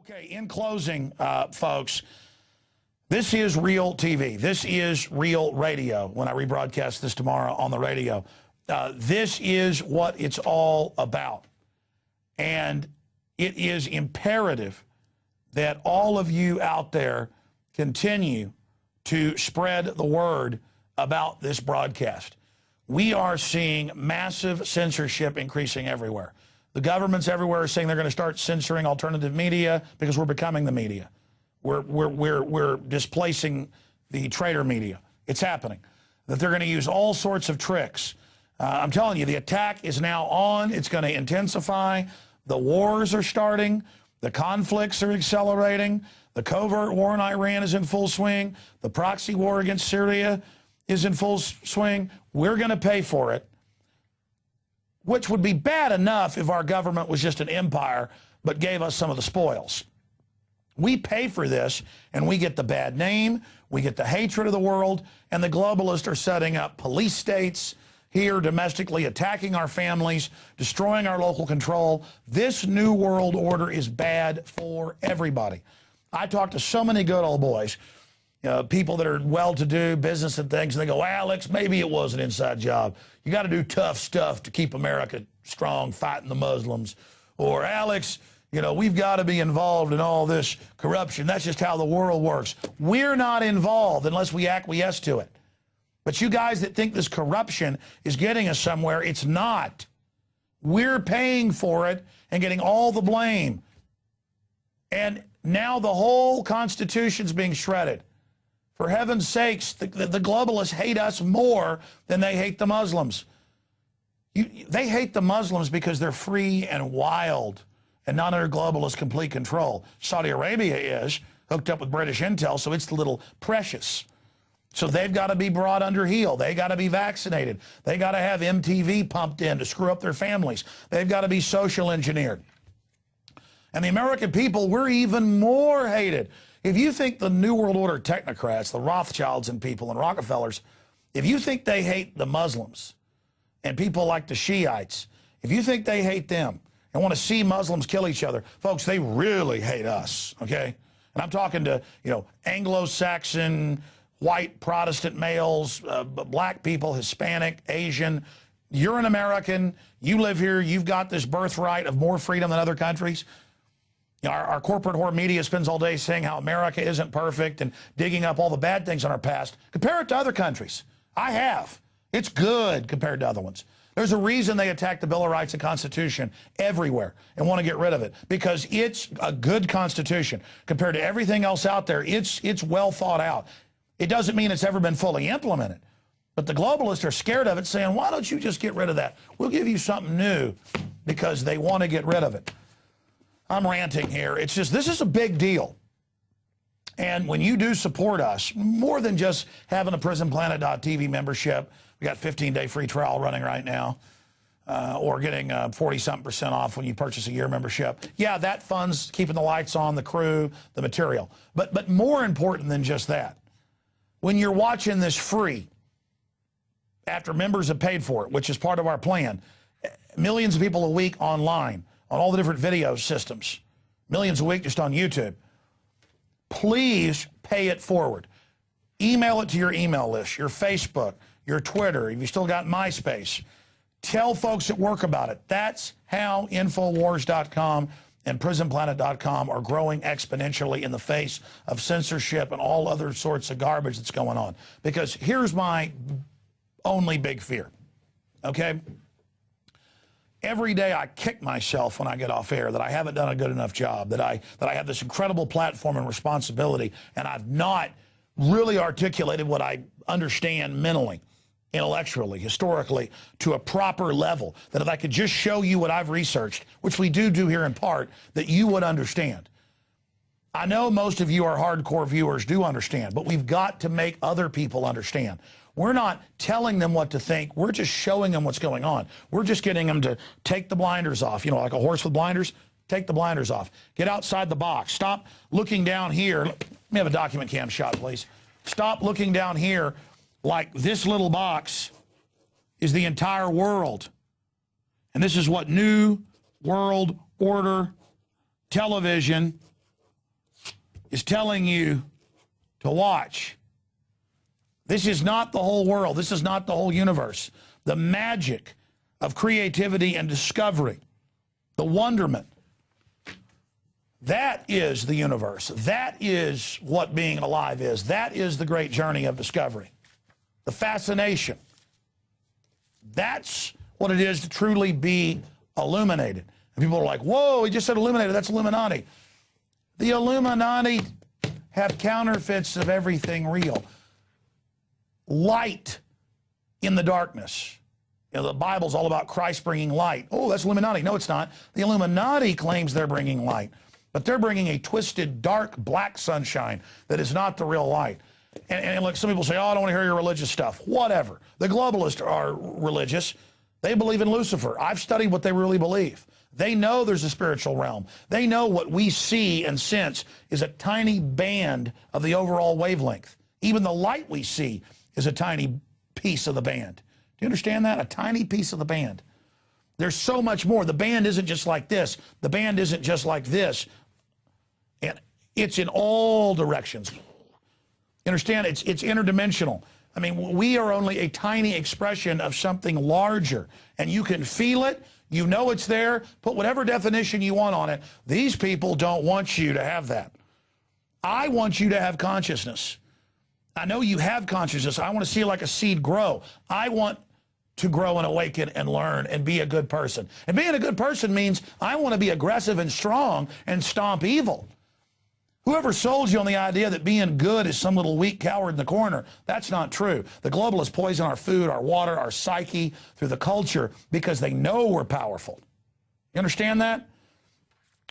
Okay, in closing, folks, this is real TV. This is real radio when I rebroadcast this tomorrow on the radio. This is what it's all about. And it is imperative that all of you out there continue to spread the word about this broadcast. We are seeing massive censorship increasing everywhere. The governments everywhere are saying they're going to start censoring alternative media because we're becoming the media. We're displacing the traitor media. It's happening. That they're going to use all sorts of tricks. I'm telling you, the attack is now on. It's going to intensify. The wars are starting. The conflicts are accelerating. The covert war in Iran is in full swing. The proxy war against Syria is in full swing. We're going to pay for it, which would be bad enough if our government was just an empire but gave us some of the spoils. We pay for this, and we get the bad name, we get the hatred of the world, and the globalists are setting up police states here domestically, attacking our families, destroying our local control. This new world order is bad for everybody. I talk to so many good old boys, people that are well-to-do, business and things, and they go, Alex, maybe it was an inside job. You got to do tough stuff to keep America strong, fighting the Muslims. Or, Alex, you know, we've got to be involved in all this corruption. That's just how the world works. We're not involved unless we acquiesce to it. But you guys that think this corruption is getting us somewhere, it's not. We're paying for it and getting all the blame. And now the whole Constitution's being shredded. For heaven's sakes, the globalists hate us more than they hate the Muslims. They hate the Muslims because they're free and wild and not under globalist complete control. Saudi Arabia is hooked up with British intel, so it's a little precious. So they've got to be brought under heel. They got to be vaccinated. They got to have MTV pumped in to screw up their families. They've got to be social engineered. And the American people, we're even more hated. If you think the New World Order technocrats, the Rothschilds and people and Rockefellers, if you think they hate the Muslims and people like the Shiites, if you think they hate them and want to see Muslims kill each other, folks, they really hate us, okay? And I'm talking to, you know, Anglo-Saxon, white Protestant males, black people, Hispanic, Asian. You're an American. You live here. You've got this birthright of more freedom than other countries. You know, our corporate whore media spends all day saying how America isn't perfect and digging up all the bad things in our past. Compare it to other countries. I have. It's good compared to other ones. There's a reason they attack the Bill of Rights and Constitution everywhere and want to get rid of it, because it's a good Constitution. Compared to everything else out there, it's well thought out. It doesn't mean it's ever been fully implemented. But the globalists are scared of it, saying, why don't you just get rid of that? We'll give you something new, because they want to get rid of it. I'm ranting here. It's just, this is a big deal. And when you do support us, more than just having a PrisonPlanet.tv membership, we got 15-day free trial running right now, or getting 40-something% off when you purchase a year membership. Yeah, that funds keeping the lights on, the crew, the material. But more important than just that, when you're watching this free, after members have paid for it, which is part of our plan, millions of people a week online, on all the different video systems, millions a week just on YouTube, please pay it forward. Email it to your email list, your Facebook, your Twitter, if you still got MySpace. Tell folks at work about it. That's how Infowars.com and PrisonPlanet.com are growing exponentially in the face of censorship and all other sorts of garbage that's going on. Because here's my only big fear, okay? Every day I kick myself when I get off air that I haven't done a good enough job, that I have this incredible platform and responsibility, and I've not really articulated what I understand mentally, intellectually, historically, to a proper level, that if I could just show you what I've researched, which we do here in part, that you would understand. I know most of you are hardcore viewers, do understand, but we've got to make other people understand. We're not telling them what to think. We're just showing them what's going on. We're just getting them to take the blinders off. You know, like a horse with blinders, take the blinders off. Get outside the box. Stop looking down here. Let me have a document cam shot, please. Stop looking down here like this little box is the entire world. And this is what New World Order television is telling you to watch. This is not the whole world. This is not the whole universe. The magic of creativity and discovery, the wonderment, that is the universe. That is what being alive is. That is the great journey of discovery. The fascination. That's what it is to truly be illuminated. And people are like, whoa, he just said illuminated. That's Illuminati. The Illuminati have counterfeits of everything real. Light in the darkness. You know, the Bible's all about Christ bringing light. Oh, that's Illuminati. No, it's not. The Illuminati claims they're bringing light, but they're bringing a twisted, dark, black sunshine that is not the real light. And look, some people say, oh, I don't want to hear your religious stuff. Whatever. The globalists are religious. They believe in Lucifer. I've studied what they really believe. They know there's a spiritual realm. They know what we see and sense is a tiny band of the overall wavelength. Even the light we see is a tiny piece of the band. Do you understand that? A tiny piece of the band. There's so much more. The band isn't just like this. The band isn't just like this. And it's in all directions. You understand? It's interdimensional. I mean, we are only a tiny expression of something larger. And you can feel it. You know it's there. Put whatever definition you want on it. These people don't want you to have that. I want you to have consciousness. I know you have consciousness. I want to see it like a seed grow. I want to grow and awaken and learn and be a good person. And being a good person means I want to be aggressive and strong and stomp evil. Whoever sold you on the idea that being good is some little weak coward in the corner, that's not true. The globalists poison our food, our water, our psyche through the culture because they know we're powerful. You understand that?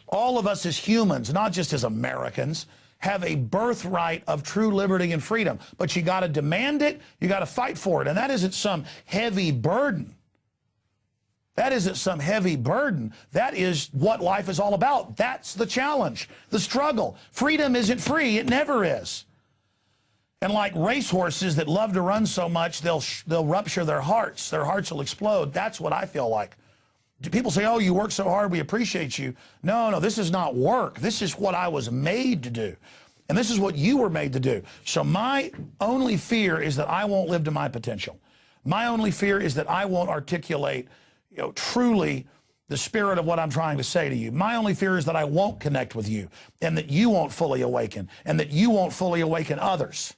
All of us as humans, not just as Americans, have a birthright of true liberty and freedom. But you got to demand it, you got to fight for it. And that isn't some heavy burden. That isn't some heavy burden. That is what life is all about. That's the challenge, the struggle. Freedom isn't free. It never is. And like racehorses that love to run so much, they'll rupture their hearts. Their hearts will explode. That's what I feel like. People say, oh, you work so hard, we appreciate you. No, this is not work. This is what I was made to do. And this is what you were made to do. So my only fear is that I won't live to my potential. My only fear is that I won't articulate, truly the spirit of what I'm trying to say to you. My only fear is that I won't connect with you and that you won't fully awaken and that you won't fully awaken others.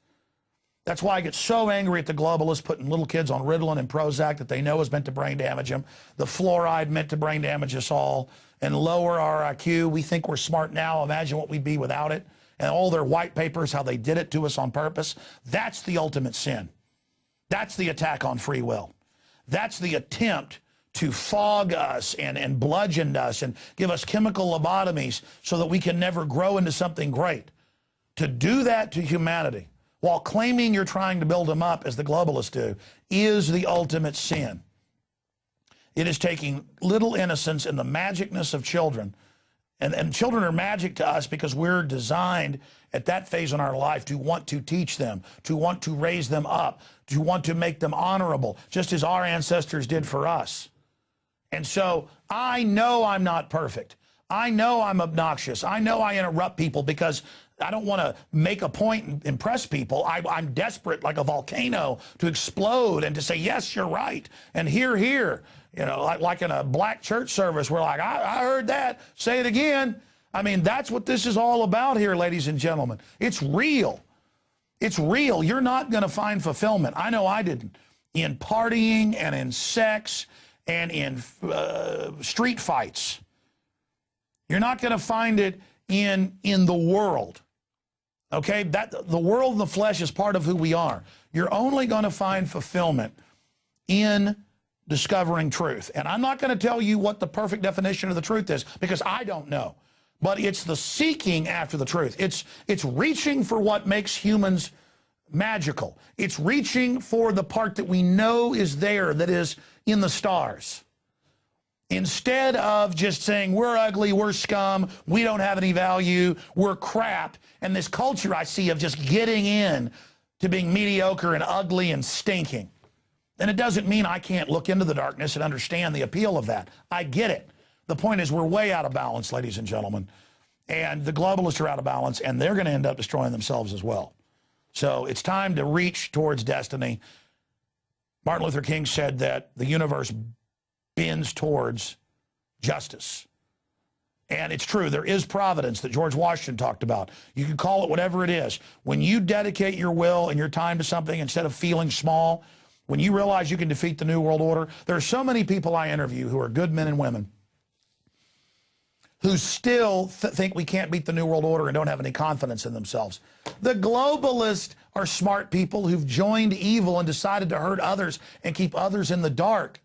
That's why I get so angry at the globalists putting little kids on Ritalin and Prozac that they know is meant to brain damage them. The fluoride meant to brain damage us all and lower our IQ. We think we're smart now. Imagine what we'd be without it. And all their white papers, how they did it to us on purpose. That's the ultimate sin. That's the attack on free will. That's the attempt to fog us and bludgeon us and give us chemical lobotomies so that we can never grow into something great. To do that to humanity while claiming you're trying to build them up, as the globalists do, is the ultimate sin. It is taking little innocence in the magicness of children. And children are magic to us because we're designed at that phase in our life to want to teach them, to want to raise them up, to want to make them honorable, just as our ancestors did for us. And so I know I'm not perfect. I know I'm obnoxious. I know I interrupt people because I don't want to make a point and impress people. I'm desperate like a volcano to explode and to say, yes, you're right. And here. Like in a black church service, we're like, I heard that. Say it again. I mean, that's what this is all about here, ladies and gentlemen. It's real. It's real. You're not going to find fulfillment. I know I didn't. In partying and in sex and in street fights. You're not going to find it in the world. Okay? The world and the flesh is part of who we are. You're only going to find fulfillment in discovering truth. And I'm not going to tell you what the perfect definition of the truth is because I don't know. But it's the seeking after the truth. It's reaching for what makes humans magical. It's reaching for the part that we know is there, that is in the stars. Instead of just saying, we're ugly, we're scum, we don't have any value, we're crap, and this culture I see of just getting in to being mediocre and ugly and stinking. And it doesn't mean I can't look into the darkness and understand the appeal of that. I get it. The point is we're way out of balance, ladies and gentlemen. And the globalists are out of balance, and they're going to end up destroying themselves as well. So it's time to reach towards destiny. Martin Luther King said that the universe bends towards justice. And it's true, there is providence that George Washington talked about. You can call it whatever it is. When you dedicate your will and your time to something instead of feeling small, when you realize you can defeat the New World Order, there are so many people I interview who are good men and women who still think we can't beat the New World Order and don't have any confidence in themselves. The globalists are smart people who've joined evil and decided to hurt others and keep others in the dark.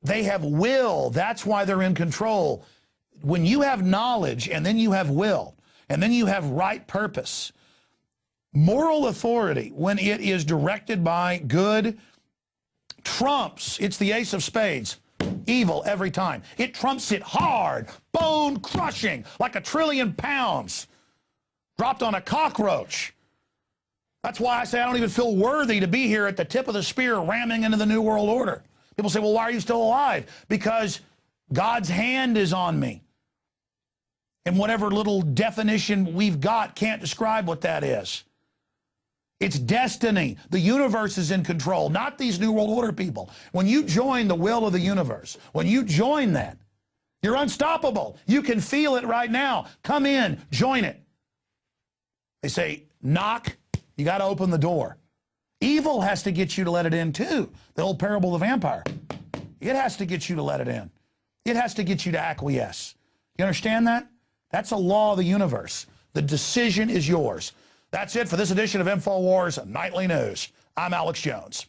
They have will. That's why they're in control. When you have knowledge and then you have will and then you have right purpose, moral authority, when it is directed by good, trumps. It's the ace of spades. Evil every time. It trumps it hard, bone crushing, like 1 trillion pounds dropped on a cockroach. That's why I say I don't even feel worthy to be here at the tip of the spear ramming into the New World Order. People say, well, why are you still alive? Because God's hand is on me. And whatever little definition we've got can't describe what that is. It's destiny. The universe is in control, not these New World Order people. When you join the will of the universe, when you join that, you're unstoppable. You can feel it right now. Come in, join it. They say, knock, you got to open the door. Evil has to get you to let it in too. The old parable of the vampire. It has to get you to let it in. It has to get you to acquiesce. You understand that? That's a law of the universe. The decision is yours. That's it for this edition of Infowars Nightly News. I'm Alex Jones.